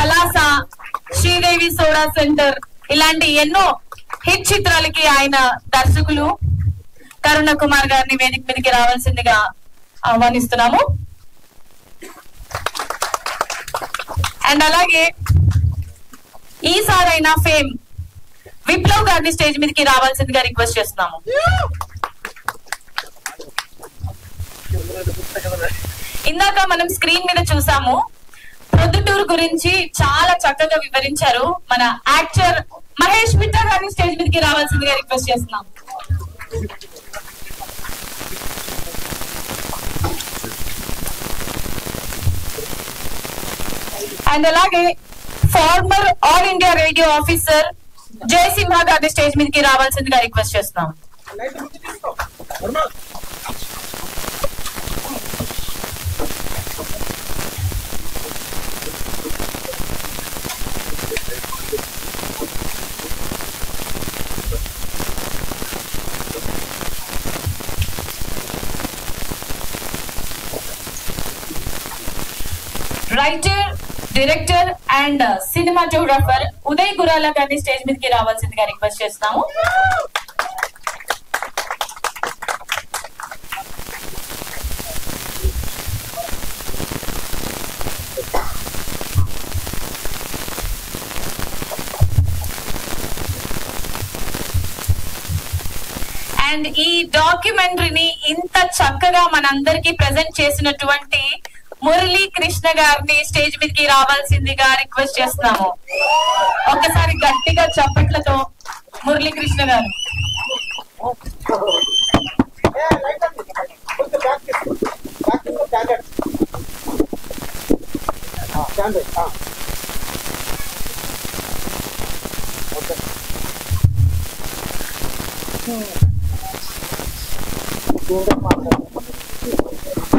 Palasa, Sridevi soda centre ఇలాంటి ఎన్నో hit చిత్రాలకి ఆయన దర్శకులు. కరుణ కుమార్ గారిని వేదిక మీదకి రావాల్సిందిగా ఆహ్వానిస్తున్నాము. అండ్ అలాగే ఈసారైనా ఫేమ్ విప్లవ్ గారిని స్టేజ్ మీదకి రావాల్సిందిగా రిక్వెస్ట్ చేస్తున్నాము. ఇందాక మనం స్క్రీన్ మీద చూసాము, ప్రొద్దుటూరు గురించి చాలా చక్కగా వివరించారు. మన యాక్టర్ మహేష్ మిట్టా గారిని స్టేజ్ మీదకి రావాల్సిందిగా రిక్వెస్ట్ చేస్తున్నాం. అండ్ అలాగే former All India Radio officer Jayasimha గారిని స్టేజ్ మీదకి రావాల్సిందిగా రిక్వెస్ట్ చేస్తున్నాం. Writer, director and cinematographer Uday Gurala గారిని స్టేజ్ మీదకి రావాల్సిందిగా రిక్వెస్ట్ చేస్తున్నాము. అండ్ ఈ డాక్యుమెంటరీని ఇంత చక్కగా మనందరికీ ప్రెజెంట్ చేసినటువంటి మురళీ కృష్ణ గారిని స్టేజ్ మీదకి రావాల్సిందిగా రిక్వెస్ట్ చేస్తున్నాము. ఒక్కసారి గట్టిగా చప్పట్లతో మురళీ కృష్ణ గారు.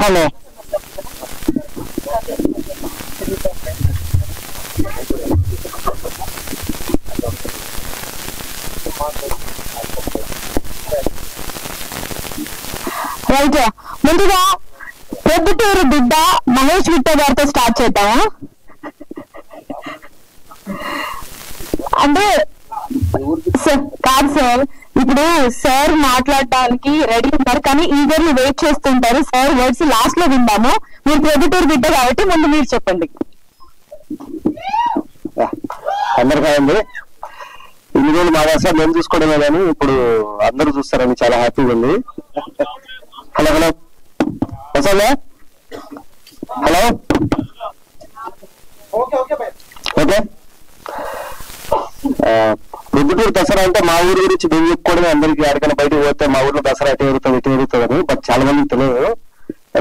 Hello, right. ముందుగా ప్రొద్దుటూరు బిడ్డ మహేష్ మిట్టా గారితో స్టార్ట్ చేద్దాము. అంటే కాదు సార్, ఇప్పుడు సార్ మాట్లాడటానికి రెడీ ఉన్నారు, కానీ ఈగర్లీ వెయిట్ చేస్తుంటారు. సార్ వర్డ్స్ లాస్ట్ లో విందాము. మీరు ప్రొద్దుటూరు బిడ్డ కాబట్టి ముందు మీరు చెప్పండి. అందరికీ అండి, ఇన్ని రోజులు మా దశ మేము చూసుకోవడమే కానీ ఇప్పుడు అందరూ చూస్తారని చాలా హ్యాపీగా ఉంది. హలో హలో వసలే, హలో, ఓకే. ప్రొద్దుటూరు దసరా అంటే మా ఊరి గురించి మేము చెప్పుకోవడమే. అందరికి ఎక్కడికైనా బయటకు పోతే మా ఊర్లో దసరా ఎటు జరుగుతుంది అని, బట్ చాలా మందికి తెలియదు.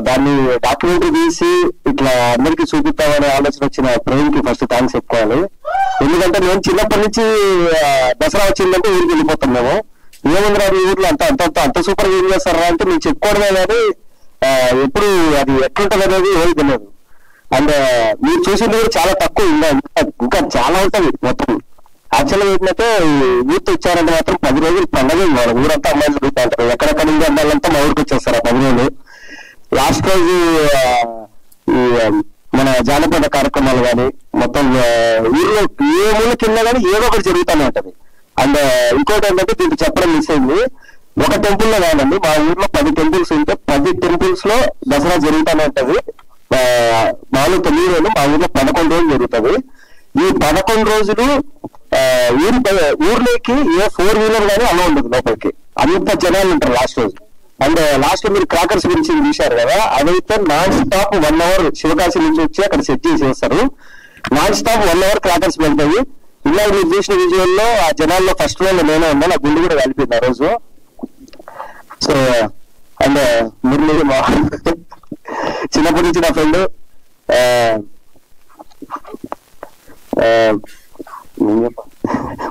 దాన్ని డాక్యుమెంటరీ తీసి ఇట్లా అందరికి చూపిస్తామనే ఆలోచన వచ్చిన ప్రవీణ్ కి ఫస్ట్ థ్యాంక్స్ చెప్పుకోవాలి. ఎందుకంటే నేను చిన్నప్పటి నుంచి దసరా వచ్చిందంటే ఊరికి వెళ్ళిపోతాం మేము. ఏముంది ఈ ఊర్లో అంత అంత అంత సూపర్ ఏం చేస్తారా అంటే మేము చెప్పుకోవడమే కానీ ఎప్పుడు అది ఎట్లుంటది అనేది ఏది తెలియదు. అండ్ మీరు చూసింది కూడా చాలా తక్కువ, ఇంకా చాలా ఉంటది మొత్తం. యాక్చువల్గా ఏంటంటే యూత్ వచ్చారంటే మాత్రం 10 రోజులు పండుగ ఇవ్వాలి. ఊరంతా అమ్మాయిలు తిరుగుతూ ఉంటారు, ఎక్కడెక్కడ నుంచి అమ్మాయిలంతా మా ఊరికి వచ్చేస్తారు 10 రోజులు. లాస్ట్ రోజు ఈ మన జానపద కార్యక్రమాలు కానీ మొత్తం ఊర్లో ఏ మూల కింద కానీ ఏదో ఒకటి జరుగుతూనే ఉంటది. అండ్ ఇంకోటి ఏంటంటే దీనికి చెప్పడం మిస్ అయింది, ఒక టెంపుల్ లో కాదండి, మా ఊర్లో 10 టెంపుల్స్ ఉంటే 10 టెంపుల్స్ లో దసరా జరుగుతూనే ఉంటది. మామూలు 9 రోజులు, మా ఊర్లో 11 రోజులు జరుగుతుంది. ఈ 11 రోజులు ఊర్లోకి ఏ 4 వీలర్ కానీ అలా ఉండదు లోపలికి, అంత జనాలు ఉంటారు లాస్ట్ రోజు. అండ్ లాస్ట్ మీరు క్రాకర్స్ గురించి చూశారు కదా, అదైతే నాన్ స్టాప్ 1 అవర్ శివకాశి నుంచి వచ్చి అక్కడ సెట్ చేసేస్తారు. నాన్ స్టాప్ 1 అవర్ క్రాకర్స్ వెళ్తాయి. ఇలా మీరు చూసిన విజువల్లో ఆ జనాల్లో ఫస్ట్ రోజు నేనే ఉన్నా, నా గుండె కూడా కలిపింది ఆ రోజు. సో అండ్ మురళి మా చిన్నప్పటి నుంచి నా ఫ్రెండ్,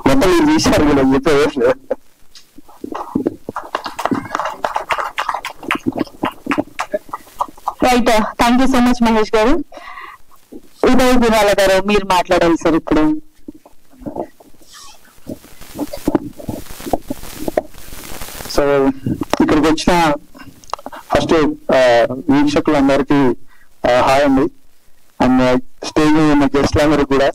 మొత్తం మీరు చూశారు కదా చెప్పేది. Right, thank you so much Mahesh గారు. ఉదయ్ గురాల గారు మీరు మాట్లాడాలి సార్ ఇప్పుడు. సో ఇక్కడికి వచ్చిన ఫస్ట్ వీక్షకులందరికీ హాయ్ అండి. అండ్ స్టేజ్ ఉన్న గెస్ట్లందరూ కూడా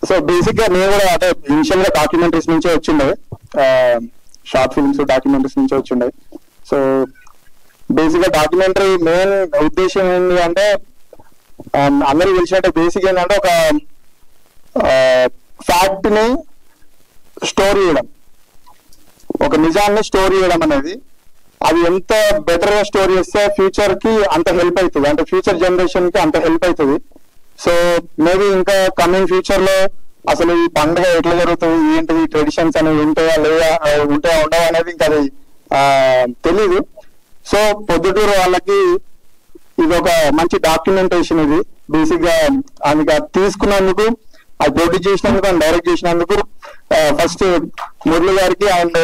సో బేసిక్ గా నేను కూడా అంటే ఇనిషియల్ గా డాక్యుమెంటరీస్ నుంచే వచ్చిండే, షార్ట్ ఫిల్మ్స్ డాక్యుమెంటరీస్ నుంచే వచ్చిండే. సో బేసిక్ గా డాక్యుమెంటరీ మెయిన్ ఉద్దేశం ఏంటి అంటే అందరికి తెలిసినట్టే బేసిక్ ఏంటంటే ఒక ఫ్యాక్ట్ ని స్టోర్ చేయడం, ఒక నిజాన్ని స్టోర్ చేయడం అనేది అది ఎంత బెటర్ గా స్టోర్ చేస్తే ఫ్యూచర్ కి అంత హెల్ప్ అవుతుంది, అంటే ఫ్యూచర్ జనరేషన్ కి అంత హెల్ప్ అవుతుంది. సో మేబీ ఇంకా కమింగ్ ఫ్యూచర్ లో అసలు ఈ పండుగ ఎట్లా జరుగుతుంది, ఏంటిది ట్రెడిషన్స్ అనేవి ఉంటాయా లేదా ఉంటాయా ఉండవా అనేది ఇంకా అది తెలీదు. సో పొద్దుటూరు వాళ్ళకి ఇది ఒక మంచి డాక్యుమెంటేషన్. ఇది బేసిక్ గా అందుకు తీసుకున్నందుకు, అది ప్రొడ్యూస్ చేసినందుకు అండ్ డైరెక్ట్ చేసినందుకు ఫస్ట్ మురళి గారికి అండ్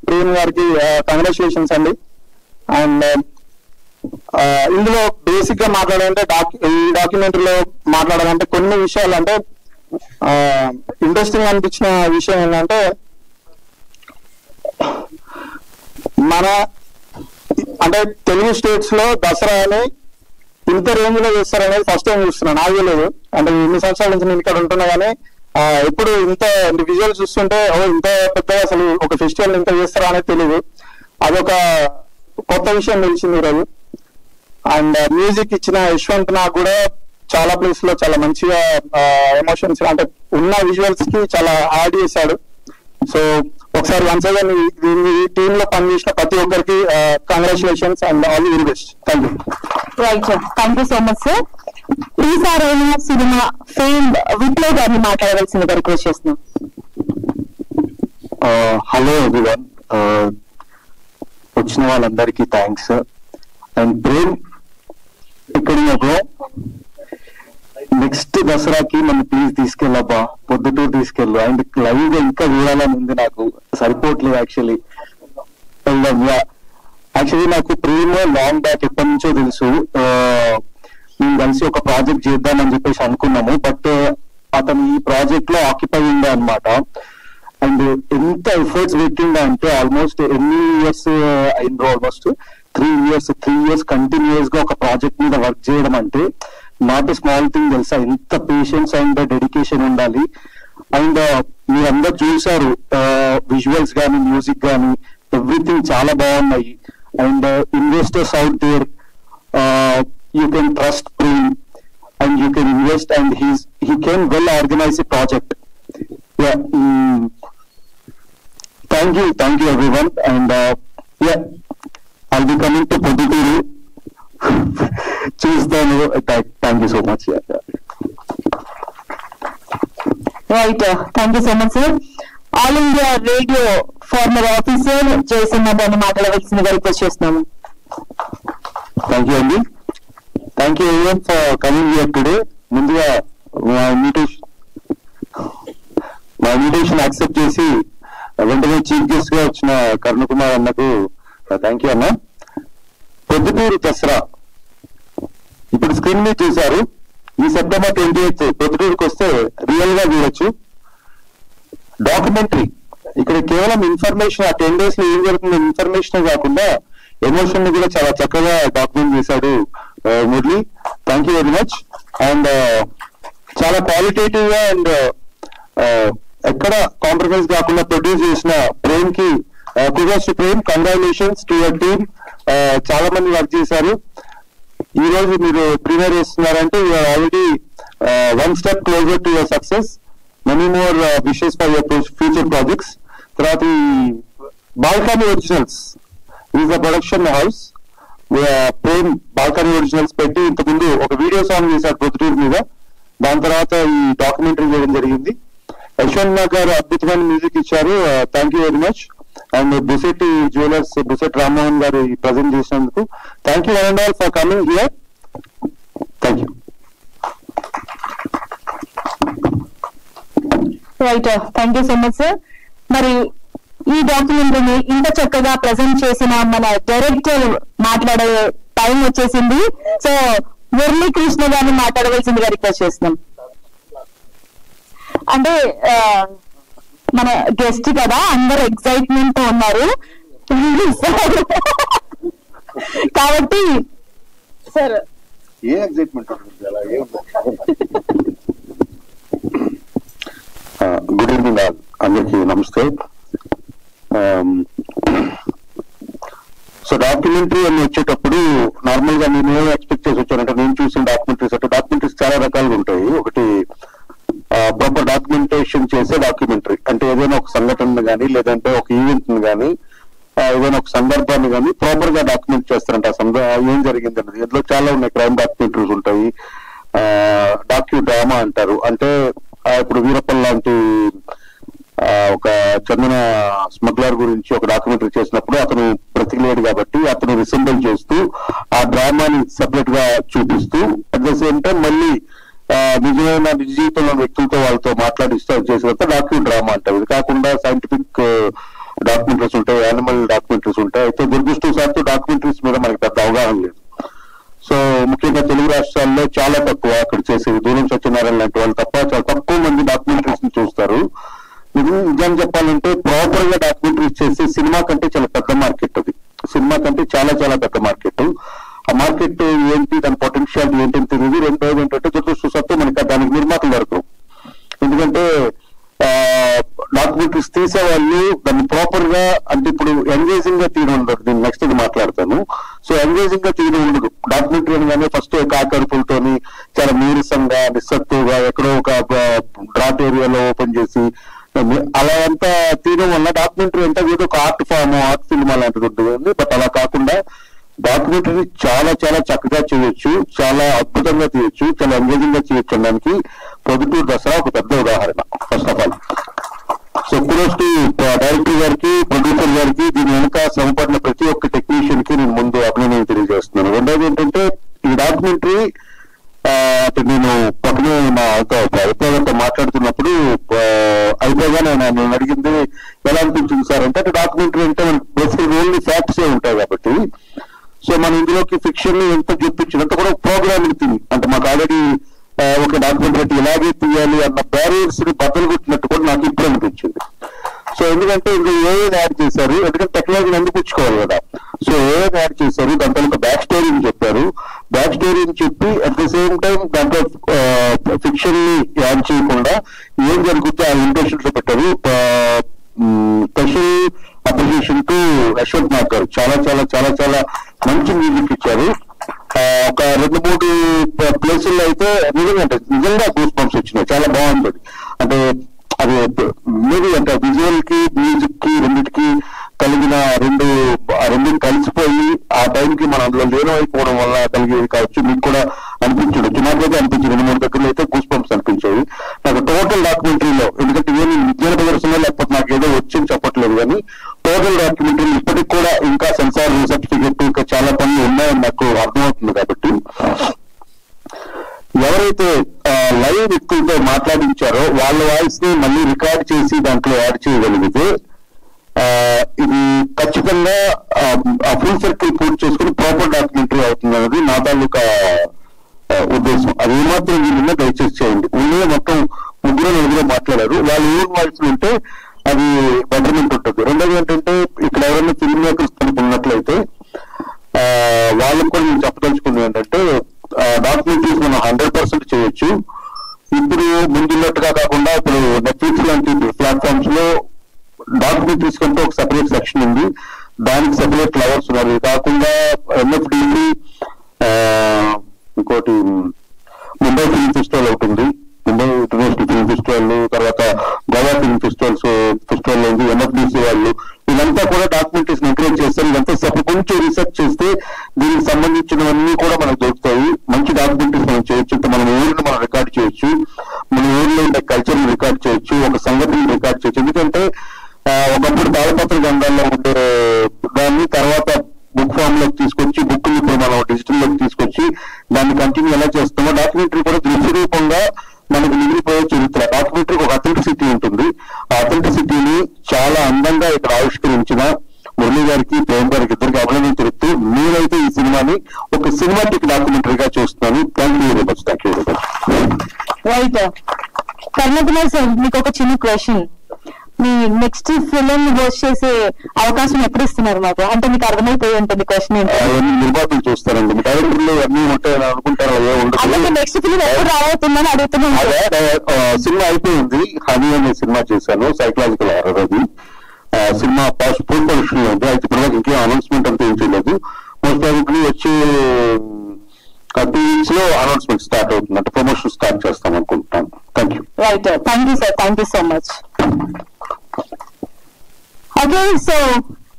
ప్రేమ్ గారికి కంగ్రాచులేషన్స్ అండి. అండ్ ఇందులో బేసిక్ గా మాట్లాడాలంటే ఈ డాక్యుమెంటరీలో మాట్లాడాలంటే కొన్ని విషయాలు అంటే ఇంట్రెస్టింగ్ అనిపించిన విషయం ఏంటంటే మన అంటే తెలుగు స్టేట్స్ లో దసరాని ఇంత రేంజ్ లో చేస్తారనేది ఫస్ట్ టైం చూస్తున్నాను. నాకు తెలియదు, అంటే ఇన్ని సంవత్సరాల నుంచి నేను ఇక్కడ ఉంటున్నా కానీ ఎప్పుడు ఇంత విజువల్ చూస్తుంటే ఇంత పెద్దగా అసలు ఒక ఫెస్టివల్ ఇంత చేస్తారా అనేది తెలియదు. అదొక కొత్త విషయం తెలిసింది ఈరోజు. అండ్ మ్యూజిక్ ఇచ్చిన యశ్వంత్ నాకు కూడా చాలా ప్లేస్ లో చాలా మంచిగా ఎమోషన్స్ అంటే ఉన్న విజువల్స్ కి చాలా యాడ్ చేశాడు. సో ఒకసారి వన్స్ అగైన్ ఈ టీమ్ లో పనిచేసిన ప్రతి ఒక్కరికి congratulations and all the very best. Thank you. Right sir, thank you so much sir. ఈసారి సినిమా ఫేమ్ విప్లవ్ గారిని మాట్లాడవలసిందిగా రిక్వెస్ట్ చేస్తున్నాం. హలో ఎవ్రీవన్, వచ్చిన వాళ్ళందరికీ థ్యాంక్స్. అండ్ ప్రేమ్ ఇక్కడ నెక్స్ట్ దసరాకి నన్ను ప్లీజ్ తీసుకెళ్ళబ్బా, పొద్దుటూరు తీసుకెళ్ళు. అండ్ లైవ్ గా ఇంకా చూడాలని ఉంది, నాకు సరిపోవట్లేదు యాక్చువల్లీ. యాక్చువల్లీ నాకు ప్రేమ్ లాంగ్ బ్యాక్ ఎప్పటి నుంచో తెలుసు, మేము కలిసి ఒక ప్రాజెక్ట్ చేద్దామని చెప్పేసి అనుకున్నాము. బట్ అతను ఈ ప్రాజెక్ట్ లో ఆక్యుపై ఉండే అనమాట. అండ్ ఎంత ఎఫర్ట్స్ పెట్టిండే అంటే ఆల్మోస్ట్ ఎన్ని ఇయర్స్ అయిందో, ఆల్మోస్ట్ 3 years కంటిన్యూస్ గా ఒక ప్రాజెక్ట్ మీద వర్క్ చేయడం అంటే నాట్ ఎ స్మాల్ థింగ్ తెలుసా. ఎంత పేషెన్స్ అండ్ డెడికేషన్ ఉండాలి. అండ్ మీరందరూ చూసారు విజువల్స్ కానీ మ్యూజిక్ కానీ ఎవ్రీథింగ్ చాలా బాగున్నాయి. And investors out there, you can trust Prem and you can invest, and he can well organize a project. Yeah, thank you everyone. And yeah, I'll be coming to Poduturu. Tuesday. Thank you so much. Yeah. Right, thank you so much sir. All India Radio former officer Jason గారిని మాట్లాడవలసిందిగా request చేస్తున్నాము. Thank you అండి. Thank you everyone for coming here today. ముందుగా మా invitation accept చేసి వెంటనే chief guest గా వచ్చిన కరుణ కుమార్ అన్నకు థ్యాంక్ యూ అన్న. పొద్దుటూరు దసరా ఇప్పుడు స్క్రీన్ మీద చూశారు. ఈ సెప్టెంబర్ 28 పొద్దుటూరుకి వస్తే రియల్ గా చూడొచ్చు. డాక్యుమెంటరీ ఇక్కడ కేవలం ఇన్ఫర్మేషన్, ఆ 10 days లో ఏం జరుగుతుందో ఇన్ఫర్మేషన్ కాకుండా ఎమోషన్ ని కూడా చాలా చక్కగా డాక్యుమెంట్ చేశాడు Murali. Thank you very much. And చాలా క్వాలిటేటివ్ గా అండ్ ఎక్కడ కాంప్రమైజ్ కాకుండా ప్రొడ్యూస్ చేసిన ప్రేమ్ కి kudos to Prem, congratulations to your team. చాలా మంది వర్క్ చేశారు. ఈ రోజు మీరు ప్రీమియర్ చేస్తున్నారంటే you're already 1 step closer to your success. Many more wishes for your future projects. తర్వాత ఈ Balcony Originals is the production house. Prem Balcony Originals పెట్టి ఇంతకుముందు ఒక వీడియో సాంగ్ చేశారు పొద్దుటూరు మీద. దాని తర్వాత ఈ డాక్యుమెంటరీ చేయడం జరిగింది. యశ్వంత్ నాగ్ గారు అద్భుతమైన మ్యూజిక్ ఇచ్చారు. Thank you very much. And Busetti jewellers Busetti Rammohan garu present చేసినందుకు thank you and all for coming here. Thank you. Right, thank you so much sir. మరి ఈ డాక్యుమెంటరీని ఇంత చక్కగా ప్రజెంట్ చేసిన మన డైరెక్టర్ మాట్లాడే టైం వచ్చేసింది. సో మురళీ కృష్ణ గారిని మాట్లాడవలసిందిగా రిక్వెస్ట్ చేస్తున్నాం. అంటే మన గెస్ట్ కదా, అందరు ఎక్సైట్మెంట్ తో ఉన్నారు కాబట్టి సార్ ఏ ఎక్సైట్మెంట్ నమస్తే. సో డాక్యుమెంటరీ అని వచ్చేటప్పుడు నార్మల్ గా నేను ఏం ఎక్స్పెక్ట్ చేసి వచ్చానంటే, నేను చూసిన డాక్యుమెంటరీస్ చాలా రకాలుగా ఉంటాయి. ఒకటి ప్రాపర్ డాక్యుమెంటేషన్ చేసే డాక్యుమెంటరీ అంటే ఏదైనా ఒక సంఘటన కానీ లేదంటే ఒక ఈవెంట్ ని కానీ ఏదైనా ఒక సందర్భాన్ని కానీ ప్రాపర్ గా డాక్యుమెంట్ చేస్తారంట. ఏం జరిగింది అన్నది ఇందులో చాలా ఉన్నాయి. క్రైమ్ డాక్యుమెంటరీస్ ఉంటాయి, డాక్యూ డ్రామా అంటారు. అంటే ఇప్పుడు వీరప్పన్ లాంటి ఒక చందన స్మగ్లర్ గురించి ఒక డాక్యుమెంటరీ చేసినప్పుడు అతను బ్రతికిలేడు కాబట్టి అతను రిసెంబుల్ చేస్తూ ఆ డ్రామాని సెపరేట్ గా చూపిస్తూ అట్ ద సేమ్ టైం మళ్ళీ నిజమైన నిజ జీవితంలో వ్యక్తులతో వాళ్ళతో మాట్లాడిస్తూ చేసినంత డాక్యూ డ్రామా అంటారు. ఇది కాకుండా సైంటిఫిక్ డాక్యుమెంటరీస్ ఉంటాయి, యానిమల్ డాక్యుమెంటరీస్ ఉంటాయి. అయితే దురదృష్టవశాత్తు డాక్యుమెంటరీస్ మీద మనకి పెద్ద అవగాహన లేదు. సో ముఖ్యంగా తెలుగు రాష్ట్రాల్లో చాలా తక్కువ అక్కడ చేసేది. దూరం సత్యనారాయణ లాంటి వాళ్ళు తప్ప చాలా తక్కువ మంది డాక్యుమెంటరీస్ ని చూస్తారు. నిజం చెప్పాలంటే ప్రాపర్ గా డాక్యుమెంటరీస్ చేసి సినిమా కంటే చాలా పెద్ద మార్కెట్ అది. సినిమా కంటే చాలా చాలా పెద్ద మార్కెట్. ఆ మార్కెట్ ఏంటి, దాని పొటెన్షియాలిటీ ఏంటని తెలియదు. రెండోది ఏంటంటే దురదృష్టవశాత్తు మనకి దానికి నిర్మాతలు దొరకరు. ఎందుకంటే డాక్యుమెంటరీస్ తీసేవాళ్ళు దాన్ని ప్రాపర్ గా అంటే ఇప్పుడు ఎంగేజింగ్ గా తీయడం ఉండదు. నేను నెక్స్ట్ ఇది మాట్లాడతాను. సో ఎంగేజింగ్ గా తీయడం ఉండదు. డాక్యుమెంటరీ అనగానే ఫస్ట్ కాకరుపులతోని చాలా నీరసంగా నిస్సత్తుగా ఎక్కడో ఒక డ్రాట్ ఏరియాలో ఓపెన్ చేసి అలా అంతా తీయడం వల్ల డాక్యుమెంటరీ అంటే ఏదో ఒక ఆర్ట్ ఫామ్, ఆర్ట్ ఫిల్మ్ అలాంటిది ఉంటుంది. బట్ అలా కాకుండా డాక్యుమెంటరీ చాలా చాలా చక్కగా చేయొచ్చు, చాలా అద్భుతంగా తీయొచ్చు, చాలా ఎంగేజింగ్ గా చేయొచ్చు అనడానికి పొద్దుటూరు దసరా ఒక పెద్ద ఉదాహరణ. First of all so kudos to director గారికి, ప్రొడ్యూసర్ గారికి, దీని వెనుక శ్రమపడిన ప్రతి ఒక్క టెక్నీషియన్ కి నేను ముందు అభినందన తెలియజేస్తున్నాను. రెండోది ఏంటంటే ఈ డాక్యుమెంటరీ అంటే నేను పక్కనే మా అయిపోయాక మాట్లాడుతున్నప్పుడు అయిపోయాగా నన్ను అడిగింది ఎలా అనిపించింది సార్ అంటే, డాక్యుమెంటరీ అంటే బేసిక్ ఓన్లీ ఫ్యాక్ట్స్ ఉంటాయి కాబట్టి సో మన ఇందులోకి ఫిక్షన్ ని ఎంత చూపించినంత కూడా ప్రోగ్రామింగ్ థింగ్ అంటే మాకు ఆల్రెడీ ఒక డాక్యుమెంటరీ ఇలాగే తీయాలి అన్న బ్యారియర్స్ ని బద్దలు కొట్టినట్టు కూడా నాకు ఇప్పుడు అనిపించింది. సో ఎందుకంటే ఇంకా ఏఐని యాడ్ చేశారు, ఎందుకంటే టెక్నాలజీని అందిపుచ్చుకోవాలి కదా. సో ఏఐని యాడ్ చేశారు, దాంట్లో ఒక బ్యాక్ స్టోరీని చెప్పారు. బ్యాక్ స్టోరీని చెప్పి అట్ ద సేమ్ టైం దాంట్లో ఫిక్షన్ ని యాడ్ చేయకుండా ఏం జరుగుతుందో ఆ ఇంప్రెషన్స్ లో పెట్టారు. Special appreciation to Yashwant Nag గారు చాలా చాలా చాలా చాలా మంచి మ్యూజిక్ ఇచ్చారు. ఒక 2-3 ప్లేసుల్లో అయితే నిజంగా గూస్ బంప్స్ వచ్చినాయి. చాలా బాగుంది. అంటే అది మేబీ అంటే విజువల్ కి మ్యూజిక్ కి రెండింటికి కలిగిన రెండింటిని కలిసిపోయి ఆ టైంకి మనం అందులో లీనమైపోవడం వల్ల కలిగేది కావచ్చు. మీకు కూడా అనిపించవచ్చు, నాకైతే అనిపించింది. 2-3 దగ్గరలో అయితే గూస్ బంప్స్ అనిపించాయి నాకు టోటల్ డాక్యుమెంటరీలో. ఎందుకంటే ఏమి విజ్ఞాన ప్రదర్శన లేకపోతే నాకు ఏదో వచ్చి చెప్పట్లేదు, కానీ టోటల్ డాక్యుమెంటరీ ఇప్పటికి కూడా ఇంకా సెన్సార్ సర్టిఫికెట్ ఇంకా చాలా పనులు ఉన్నాయని నాకు అర్థమవుతుంది. కాబట్టి ఎవరైతే లైవ్ వ్యక్తులతో మాట్లాడించారో వాళ్ళ వాయిస్ ని మళ్ళీ రికార్డ్ చేసి దాంట్లో యాడ్ చేయగలిగితే ఇది ఖచ్చితంగా ఫుల్ సర్కిల్ పూర్తి చేసుకుని ప్రాపర్ డాక్యుమెంటరీ అవుతుంది అనేది నా తాలూకా ఉద్దేశం. అది ఏమాత్రం వీళ్ళున్నా దయచేసి చేయండి. ఉన్నదే మొత్తం 3-4 మాట్లాడారు, వాళ్ళు ఏం వాయిస్ ఉంటే అది బెటర్మెంట్ ఉంటుంది. రెండోది ఏంటంటే ఇక్కడ ఎవరైనా ఫిల్మ్ మేకర్స్ ఉన్నట్లయితే వాళ్ళకి కూడా నేను చెప్పదలుచుకుంది ఏంటంటే డాక్యుమెంటరీస్ మనం 100% చేయొచ్చు. ఇప్పుడు ముందున్నట్టుగా కాకుండా ఇప్పుడు నెట్ఫ్లిక్స్ లాంటి ప్లాట్ఫామ్స్ లో డాక్యుమెంటరీస్ కంటే ఒక సెపరేట్ సెక్షన్ ఉంది, దానికి సెపరేట్ ఫ్లవర్స్ ఉన్నారు. ఇది కాకుండా ఎన్ఎఫ్డిసి ఇంకోటి ముంబై ఫిల్మ్ ఫెస్టివల్ అవుతుంది, ముంబై ఇంటర్నేషనల్ ఫిల్మ్ ఫెస్టివల్, తర్వాత గోవా ఫిల్మ్ ఫెస్టివల్ ఉంది, ఎన్ఎఫ్డిసి వాళ్ళు ఇదంతా కూడా డాక్యుమెంటరీస్ ఎంకరేజ్ చేస్తారు. ఇదంతా కొంచెం రీసెర్చ్ చేస్తే దీనికి సంబంధించినవన్నీ కూడా మనకు దొరుకుతాయి. మంచి డాక్యుమెంటరీస్ మనం చేయొచ్చు. మన ఊరిని మనం రికార్డ్ చేయొచ్చు, మన ఊరిలో ఉండే కల్చర్ ని రికార్డ్ చేయొచ్చు, ఒక సంగతిని రికార్డ్ చేయొచ్చు. ఎందుకంటే ఒకప్పుడు తాళపత్ర గ్రంథాల్లో ఉండే దాన్ని తర్వాత బుక్ ఫామ్ లోకి తీసుకొచ్చి బుక్ ని ఇప్పుడు మనం డిజిటల్ లోకి తీసుకొచ్చి దాన్ని కంటిన్యూ ఎలా చేస్తామో డాక్యుమెంటరీ కూడా దృశ్య రూపంగా మనకు మిగిలిపోయే చరిత్ర. డాక్యుమెంటరీకి ఒక అథెంటిసిటీ ఉంటుంది. ఆ అథెంటిసిటీని చాలా అందంగా ఇక్కడ ఆవిష్కరించిన మురళి గారికి, ప్రేమ్ గారికి ఇద్దరికి అభినందన తెలుపుతూ నేనైతే ఈ సినిమాని ఒక సినిమాటిక్ డాక్యుమెంటరీగా చూస్తున్నాను. Thank you very much. Thank you very much. Right Karnakumar sir, మీకు ఒక చిన్న క్వశ్చన్. మీ నెక్స్ట్ ఫిలిం హోస్ట్ చేసే అవకాశం ఎప్పుడు ఇస్తున్నారు మాకు? అంటే మీకు అర్థమైపోయి ఉంటుంది క్వశ్చన్ ఏంటి? నిర్మాతలు చూస్తారండి, డైరెక్టర్లు అన్ని ఉంటాయని అనుకుంటారు. నెక్స్ట్ ఫిలిం ఎప్పుడు రాబోతుందని అడుగుతున్నాను. సినిమా అయిపోయింది, అది అనే సినిమా చేశాను, సైకలాజికల్ హారర్. అది సినిమా పోస్ట్ ప్రొడక్షన్ లో ఉంది. అయితే ఇప్పుడు ఇంకేం అనౌన్స్మెంట్ అంతా ఏం చేయలేదు. మోస్ట్ ప్రాబబ్లీ వచ్చే 2 weeks లో అనౌన్స్మెంట్ స్టార్ట్ అవుతుంది, అంటే ప్రమోషన్ స్టార్ట్ చేస్తాం అనుకుంటున్నాను. Thank you. Right, thank you sir, thank you so much. Okay, so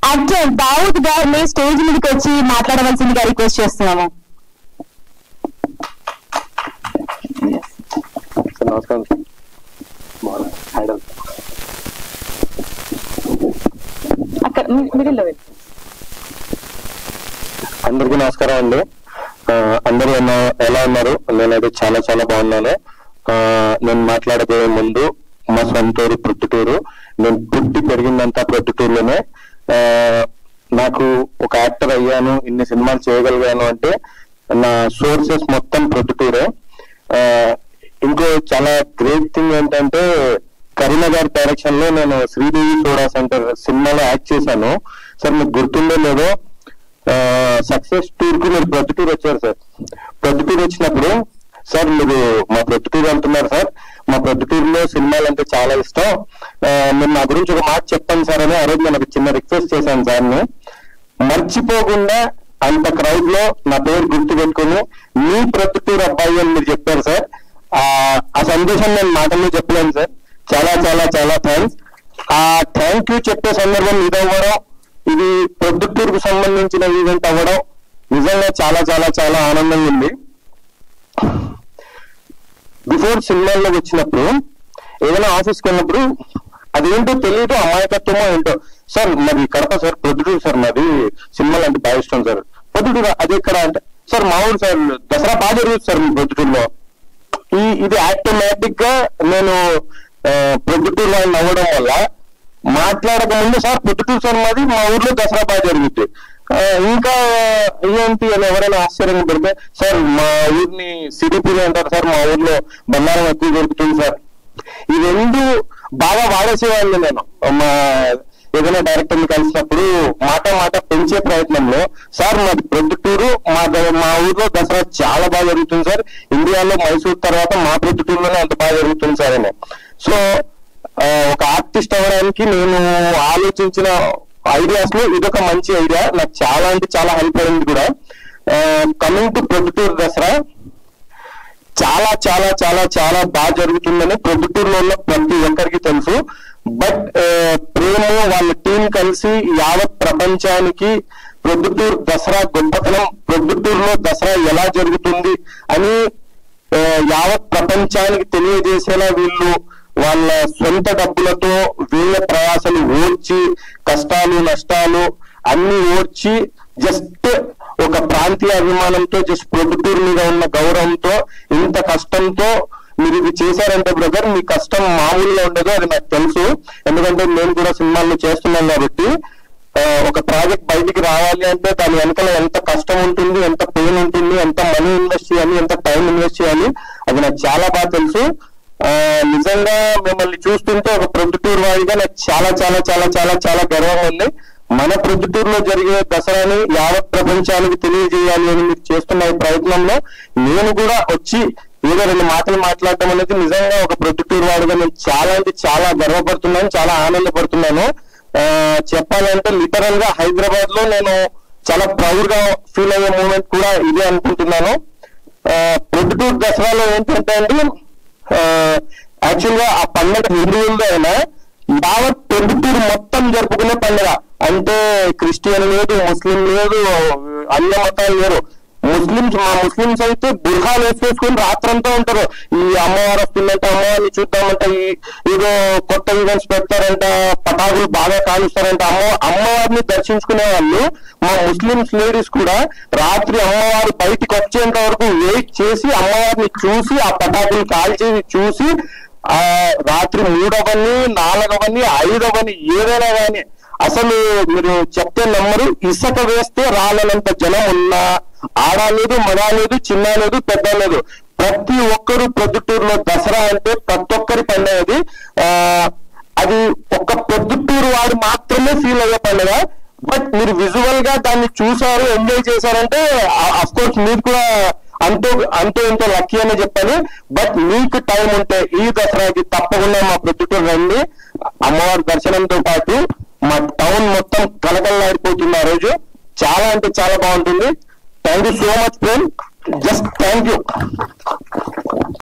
actor Dawood గారిని స్టేజ్ మీదకి వచ్చి మాట్లాడవలసిందిగా రిక్వెస్ట్ చేస్తున్నాము. నమస్కారం. అక్కడ మిడిల్ లో అందరికీ నమస్కారం అండి. అందరూ ఎలా ఉన్నారు? నేనైతే చాలా చాలా బాగున్నాను. నేను మాట్లాడబోయే ముందు మా సొంతూరు ప్రొద్దుటూరు, నేను పుట్టి పెరిగిందంతా ప్రొద్దుటూరులోనే. నాకు ఒక యాక్టర్ అయ్యాను, ఇన్ని సినిమాలు చేయగలిగాను అంటే నా సోర్సెస్ మొత్తం ప్రొద్దుటూరే. ఇంకో చాలా గ్రేట్ థింగ్ ఏంటంటే కరీనా గారి డైరెక్షన్ లో నేను శ్రీదేవి సోడా సెంటర్ సినిమాలో యాక్ట్ చేశాను. సార్ మీకు గుర్తుందో లేదో, సక్సెస్ టూర్ కు మీరు ప్రొద్దుటూరు వచ్చారు సార్. ప్రొద్దుటూరు వచ్చినప్పుడు సార్ మీరు మా ప్రొద్దుటూరు అంటున్నారు సార్, మా ప్రొద్దుటూరులో సినిమాలు అంటే చాలా ఇష్టం, నేను నా గురించి ఒక మాట చెప్పండి సార్ అని ఆ రోజు నేను ఒక చిన్న రిక్వెస్ట్ చేశాను సార్ని. మర్చిపోకుండా అంత క్రౌడ్ లో నా పేరు గుర్తు పెట్టుకుని మీ ప్రొద్దుటూరు అబ్బాయి అని మీరు చెప్పారు సార్. ఆ సందేశం నేను మాటల్లో చెప్పలేను సార్. చాలా చాలా చాలా థ్యాంక్స్. ఆ థ్యాంక్ యూ చెప్పే సందర్భం ఇది అవ్వడం, ఇది ప్రొద్దుటూరుకు సంబంధించిన ఈవెంట్ అవ్వడం నిజంగా చాలా చాలా చాలా ఆనందంగా ఉంది. బిఫోర్ సినిమాల్లో వచ్చినప్పుడు ఏదైనా ఆఫీస్కి వెళ్ళినప్పుడు అదేంటో తెలియదు, అమాయకత్వమో ఏంటో, సార్ మరి కడప సార్, ప్రొద్దుటూరు సార్, మాది సినిమాలు అంటే బాగా ఇష్టం సార్. ప్రొద్దుటూరు అది ఎక్కడ అంటే, సార్ మా ఊరు సార్, దసరా బాగా జరుగుతుంది సార్ మీ ప్రొద్దుటూరులో. ఇది ఆటోమేటిక్ గా నేను ప్రొద్దుటూరు వాళ్ళు అవ్వడం వల్ల మాట్లాడక ముందు సార్ ప్రొద్దుటూరు సార్ మాది, మా ఊర్లో దసరా బాగా జరుగుతుంది, ఇంకా ఏంటి అని ఎవరైనా ఆశ్చర్యంగా పెడితే, సార్ మా ఊరిని సిరిపూరి అంటారు సార్, మా ఊర్లో బంగారం ఎక్కువ దొరుకుతుంది సార్. ఈ రెండు బాగా వాడేసేవాళ్ళు నేను. మా ఏదైనా డైరెక్టర్ని కలిసినప్పుడు మాట పెంచే ప్రయత్నంలో, సార్ మాది ప్రొద్దుటూరు, మా ఊర్లో దసరా చాలా బాగా జరుగుతుంది సార్, ఇండియాలో మైసూర్ తర్వాత మా ప్రొద్దుటూరులోనే అంత బాగా జరుగుతుంది సార్ అని. సో ఒక ఆర్టిస్ట్ అవ్వడానికి నేను ఆలోచించిన ఐడియాస్ లో ఇదొక మంచి ఐడియా, నాకు చాలా అంటే చాలా హెల్ప్ అయింది కూడా. కమింగ్ టు ప్రొద్దుటూరు దసరా చాలా చాలా చాలా చాలా బాగా జరుగుతుందని ప్రొద్దుటూరులో ఉన్న ప్రతి ఒక్కరికి తెలుసు. బట్ ప్రేమ వాళ్ళ టీం కలిసి యావత్ ప్రపంచానికి ప్రొద్దుటూరు దసరా గొప్పతనం, ప్రొద్దుటూరులో దసరా ఎలా జరుగుతుంది అని యావత్ ప్రపంచానికి తెలియజేసేలా వీళ్ళు వాళ్ళ సొంత డబ్బులతో వీళ్ళ ప్రయాసాలు ఓడ్చి, కష్టాలు నష్టాలు అన్ని ఓడ్చి, జస్ట్ ఒక ప్రాంతీయ అభిమానంతో, జస్ట్ ప్రొద్దుటూరు మీద ఉన్న గౌరవంతో, ఇంత కష్టంతో మీరు ఇది చేశారంటే బ్రదర్, మీ కష్టం మామూలుగా ఉండదు, అది నాకు తెలుసు. ఎందుకంటే నేను కూడా సినిమాల్లో చేస్తున్నాను కాబట్టి. ఒక ప్రాజెక్ట్ బయటికి రావాలి అంటే దాని వెనకాల ఎంత కష్టం ఉంటుంది, ఎంత పెయిన్ ఉంటుంది, ఎంత మనీ ఇన్వెస్ట్ చేయాలి, ఎంత టైం ఇన్వెస్ట్ చేయాలి, అది నాకు చాలా బాగా తెలుసు. నిజంగా మిమ్మల్ని చూస్తుంటే ఒక ప్రొద్దుటూరు వారిగా నాకు చాలా చాలా చాలా చాలా చాలా గర్వంగా ఉంది. మన ప్రొద్దుటూరులో జరిగే దసరాని యావత్ ప్రపంచానికి తెలియజేయాలి అని మీరు చేస్తున్న ఈ ప్రయత్నంలో నేను కూడా వచ్చి ఏదో 2 మాటలు మాట్లాడటం అనేది నిజంగా ఒక ప్రొద్దుటూరు వాడిగా నేను చాలా అంటే చాలా గర్వపడుతున్నాను, చాలా ఆనందపడుతున్నాను. చెప్పాలంటే లిటరల్ గా హైదరాబాద్ లో నేను చాలా ప్రౌడ్ గా ఫీల్ అయ్యే మూమెంట్ కూడా ఇదే అనుకుంటున్నాను. ప్రొద్దుటూరు దసరాలో ఏంటంటే అండి, యాక్చువల్ గా ఆ పండుగ హిందువులతో అయినా యావత్ ప్రొద్దుటూరు మొత్తం జరుపుకునే పండుగ. అంటే క్రిస్టియన్ లేదు, ముస్లిం లేదు, అన్ని మతాలు లేరు. మా ముస్లింస్ అయితే బుర్హాలు వేసుకొని రాత్రంతా ఉంటారు. ఈ అమ్మవారు వస్తుందంటే అమ్మవారిని చూద్దామంటే ఏదో కొత్త ఈవెంట్స్ పెడతారంట, పటాకులు బాగా కాలుస్తారంట. అమ్మవారిని దర్శించుకునే వాళ్ళు మా ముస్లింస్ లేడీస్ కూడా రాత్రి అమ్మవారు బయటికి వచ్చేంత వరకు వెయిట్ చేసి అమ్మవారిని చూసి ఆ పటాకులు కాల్చేసి చూసి రాత్రి 3 అవని 4 అవని 5 అవని ఏదైనా కానీ అసలు మీరు చెప్తే నమ్మరు, ఇసుక వేస్తే రాలేనంత జనం ఉన్నా, ఆడలేదు, మగాలేదు, చిన్న లేదు, పెద్ద లేదు, ప్రతి ఒక్కరు ప్రొద్దుటూరులో దసరా అంటే ప్రతి ఒక్కరి పండుగ. అది ఒక ప్రొద్దుటూరు వాడు మాత్రమే ఫీల్ అయ్యే పండుగ. బట్ మీరు విజువల్ గా దాన్ని చూసారు, ఎంజాయ్ చేశారంటే అఫ్ కోర్స్ మీరు కూడా అంత అంతో ఇంతో లక్కీ అనే చెప్పాలి. బట్ మీకు టైం ఉంటే ఈ దసరాకి తప్పకుండా మా ప్రొద్దుటూరు రండి. అమ్మవారి దర్శనంతో పాటు మా టౌన్ మొత్తం కలకలలాడిపోతుంది. ఆ రోజు చాలా అంటే చాలా బాగుంటుంది. Thank you so much friend. Just thank you.